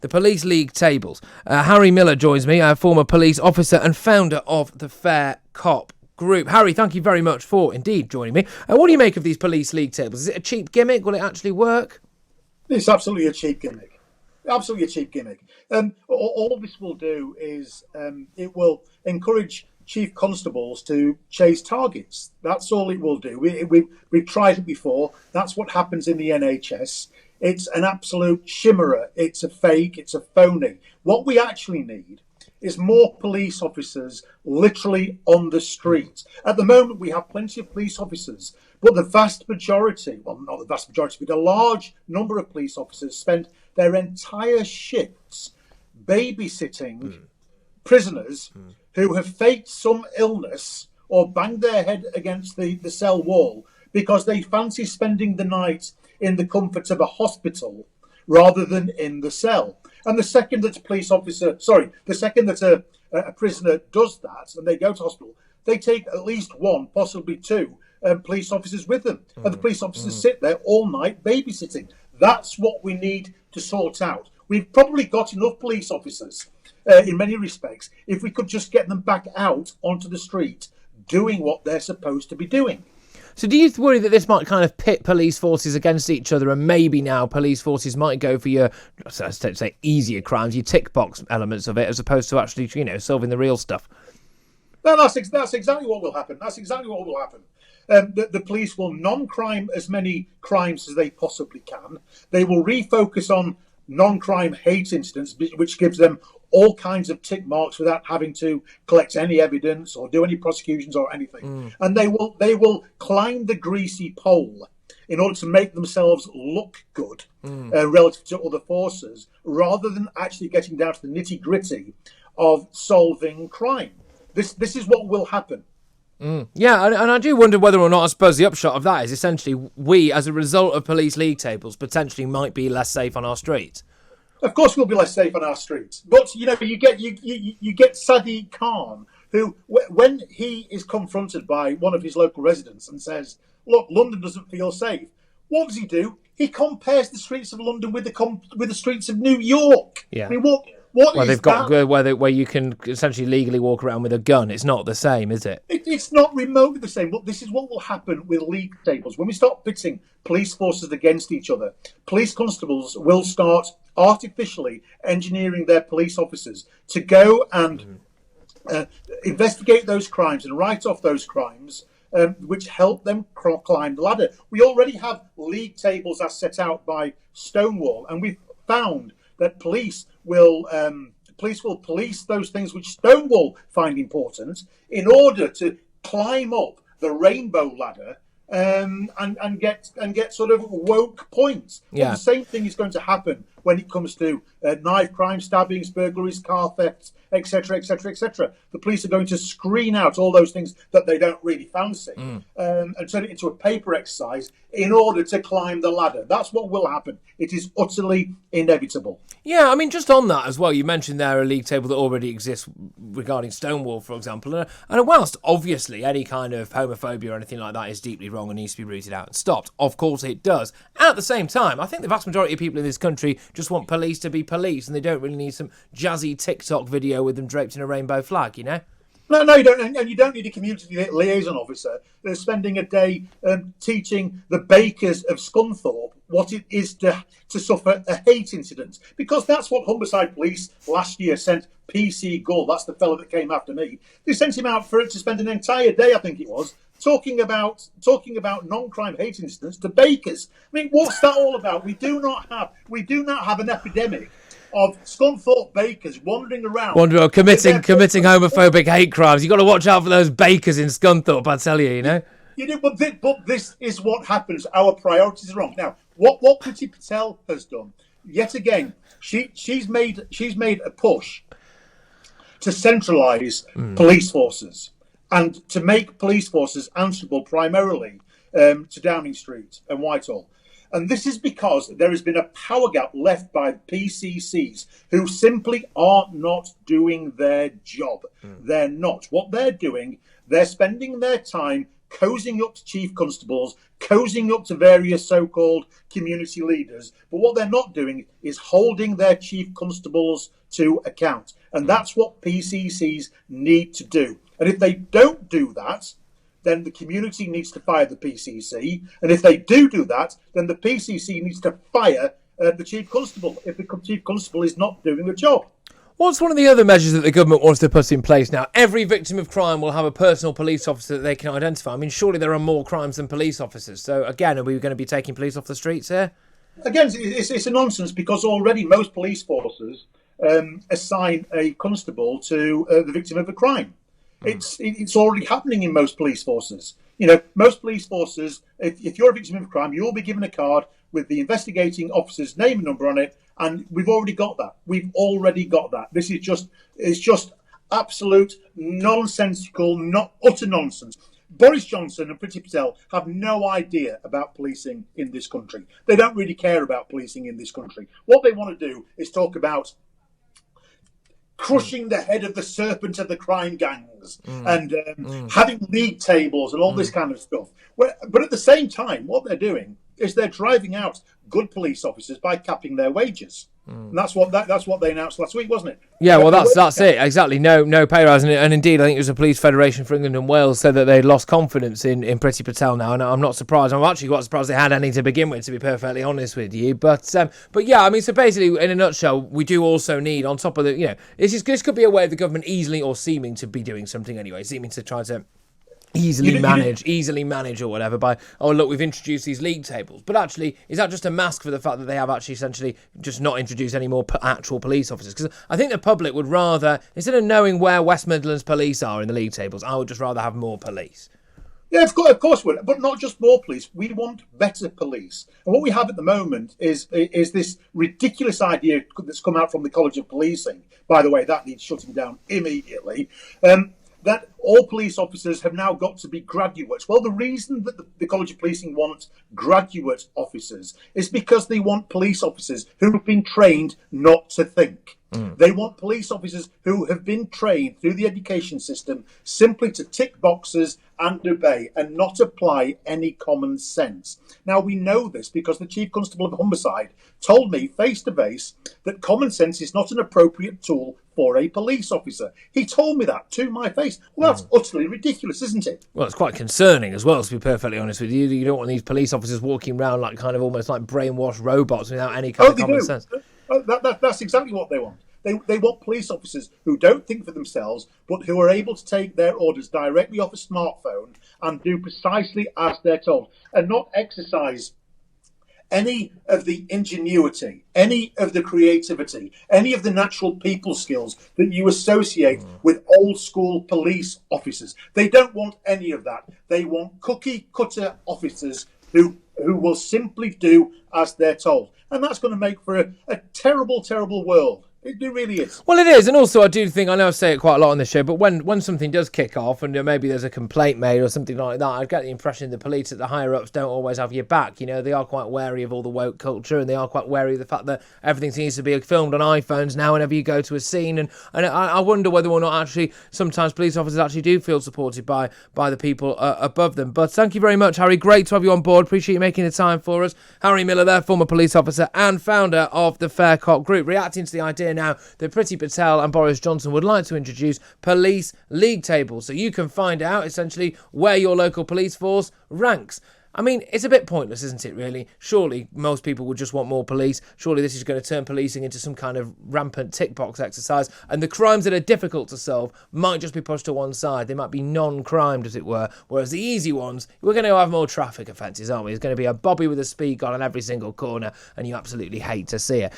The Police League tables. Harry Miller joins me, a former police officer and founder of the Fair Cop Group. Harry, thank you very much for indeed joining me. What do you make of these Police League tables? Is it a cheap gimmick? Will it actually work? It's absolutely a cheap gimmick. Absolutely a cheap gimmick. All this will do is it will encourage chief constables to chase targets. That's all it will do. We've tried it before. That's what happens in the NHS. It's an absolute chimera. It's a fake. It's a phony. What we actually need is more police officers literally on the street. At the moment, we have plenty of police officers, but the vast majority, well, not the vast majority, but a large number of police officers spend their entire shifts babysitting prisoners who have faked some illness or banged their head against the cell wall because they fancy spending the night in the comfort of a hospital rather than in the cell. And the second that a prisoner does that and they go to hospital, they take at least one, possibly two police officers with them. And the police officers sit there all night babysitting. That's what we need to sort out. We've probably got enough police officers in many respects if we could just get them back out onto the street doing what they're supposed to be doing. So do you worry that this might kind of pit police forces against each other, and maybe now police forces might go for your, say, easier crimes, your tick box elements of it, as opposed to actually, solving the real stuff? No, that's exactly what will happen. That's exactly what will happen. The police will non-crime as many crimes as they possibly can. They will refocus on non-crime hate incidents, which gives them all kinds of tick marks without having to collect any evidence or do any prosecutions or anything. And they will climb the greasy pole in order to make themselves look good relative to other forces, rather than actually getting down to the nitty-gritty of solving crime. This is what will happen. Yeah, and I do wonder whether or not, I suppose the upshot of that is essentially we, as a result of police league tables, potentially might be less safe on our streets. Of course, we'll be less safe on our streets. But you get Sadiq Khan, who, when he is confronted by one of his local residents and says, "Look, London doesn't feel safe," what does he do? He compares the streets of London with the streets of New York. Yeah. I mean, what where is they've got that? where you can essentially legally walk around with a gun. It's not the same, is it? It's not remotely the same. But this is what will happen with league tables. When we start pitting police forces against each other, police constables will start artificially engineering their police officers to go and investigate those crimes and write off those crimes, which help them climb the ladder. We already have league tables as set out by Stonewall, and we've found that police will police those things which Stonewall find important in order to climb up the rainbow ladder and get sort of woke points. Yeah. Well, the same thing is going to happen when it comes to knife crime, stabbings, burglaries, car thefts, etc., etc., etc. The police are going to screen out all those things that they don't really fancy and turn it into a paper exercise in order to climb the ladder. That's what will happen. It is utterly inevitable. Yeah, I mean, just on that as well, you mentioned there a league table that already exists regarding Stonewall, for example. And whilst obviously any kind of homophobia or anything like that is deeply wrong and needs to be rooted out and stopped, of course it does. At the same time, I think the vast majority of people in this country just want police to be police, and they don't really need some jazzy TikTok video with them draped in a rainbow flag, you know? No, you don't, and you don't need a community liaison officer that's spending a day teaching the bakers of Scunthorpe what it is to suffer a hate incident, because that's what Humberside Police last year sent PC Gull. That's the fellow that came after me. They sent him out to spend an entire day, I think it was, talking about non-crime hate incidents to bakers. I mean, what's that all about? We do not have an epidemic of Scunthorpe bakers wandering around committing homophobic hate crimes. You've got to watch out for those bakers in Scunthorpe, I tell you, you know. You do, but this is what happens. Our priorities are wrong. Now, what Priti Patel has done, yet again, she's made a push to centralise police forces and to make police forces answerable primarily to Downing Street and Whitehall. And this is because there has been a power gap left by PCCs who simply are not doing their job. They're not. What they're doing, they're spending their time cozying up to chief constables, cozying up to various so-called community leaders. But what they're not doing is holding their chief constables to account. And that's what PCCs need to do. And if they don't do that, then the community needs to fire the PCC. And if they do that, then the PCC needs to fire the chief constable if the chief constable is not doing the job. What's one of the other measures that the government wants to put in place now? Every victim of crime will have a personal police officer that they can identify. I mean, surely there are more crimes than police officers. So, again, are we going to be taking police off the streets here? Again, it's a nonsense, because already most police forces assign a constable to the victim of a crime. It's already happening in most police forces. You know, most police forces, if you're a victim of a crime, you'll be given a card with the investigating officer's name and number on it, and we've already got that. This is just absolute nonsensical, utter nonsense. Boris Johnson and Priti Patel have no idea about policing in this country. They don't really care about policing in this country. What they want to do is talk about crushing the head of the serpent of the crime gangs and having league tables and all this kind of stuff. But at the same time, what they're doing is they're driving out good police officers by capping their wages. And that's what they announced last week, wasn't it? Yeah, well, that's it, exactly. No pay rise. And indeed, I think it was the Police Federation for England and Wales said that they'd lost confidence in Priti Patel now, and I'm not surprised. I'm actually quite surprised they had any to begin with, to be perfectly honest with you. But yeah, I mean, so basically, in a nutshell, we do also need, on top of the, you know, this could be a way of the government easily, or seeming to be doing something anyway, seeming to try to easily manage or whatever by, oh look, we've introduced these league tables. But actually, is that just a mask for the fact that they have actually essentially just not introduced any more actual police officers? Because I think the public would rather, instead of knowing where West Midlands police are in the league tables, I would just rather have more police. Yeah, of course we would, but not just more police. We want better police. And what we have at the moment is this ridiculous idea that's come out from the College of Policing. By the way, that needs shutting down immediately. That all police officers have now got to be graduates. Well, the reason that the College of Policing wants graduate officers is because they want police officers who have been trained not to think. They want police officers who have been trained through the education system simply to tick boxes and obey and not apply any common sense. Now, we know this because the Chief Constable of Humberside told me face to face that common sense is not an appropriate tool for a police officer. He told me that to my face. Well, that's utterly ridiculous, isn't it? Well, it's quite concerning as well, to be perfectly honest with you. You don't want these police officers walking around like kind of almost like brainwashed robots without any kind of common sense. That's exactly what they want. They want police officers who don't think for themselves, but who are able to take their orders directly off a smartphone and do precisely as they're told, and not exercise any of the ingenuity, any of the creativity, any of the natural people skills that you associate with old school police officers. They don't want any of that. They want cookie cutter officers who will simply do as they're told. And that's going to make for a terrible, terrible world. It really is. Well, it is. And also, I do think, I know I say it quite a lot on this show, but when something does kick off and maybe there's a complaint made or something like that, I get the impression the police at the higher-ups don't always have your back. You know, they are quite wary of all the woke culture, and they are quite wary of the fact that everything seems to be filmed on iPhones now whenever you go to a scene. And I wonder whether or not actually sometimes police officers actually do feel supported by the people above them. But thank you very much, Harry. Great to have you on board. Appreciate you making the time for us. Harry Miller there, former police officer and founder of the Faircott Group, reacting to the idea now that Priti Patel and Boris Johnson would like to introduce police league tables, so you can find out essentially where your local police force ranks. I mean, it's a bit pointless, isn't it, really? Surely most people would just want more police. Surely this is going to turn policing into some kind of rampant tick box exercise, and the crimes that are difficult to solve might just be pushed to one side. They might be non-crimed, as it were, whereas the easy ones, we're going to have more traffic offences, aren't we? There's going to be a bobby with a speed gun on every single corner, and you absolutely hate to see it.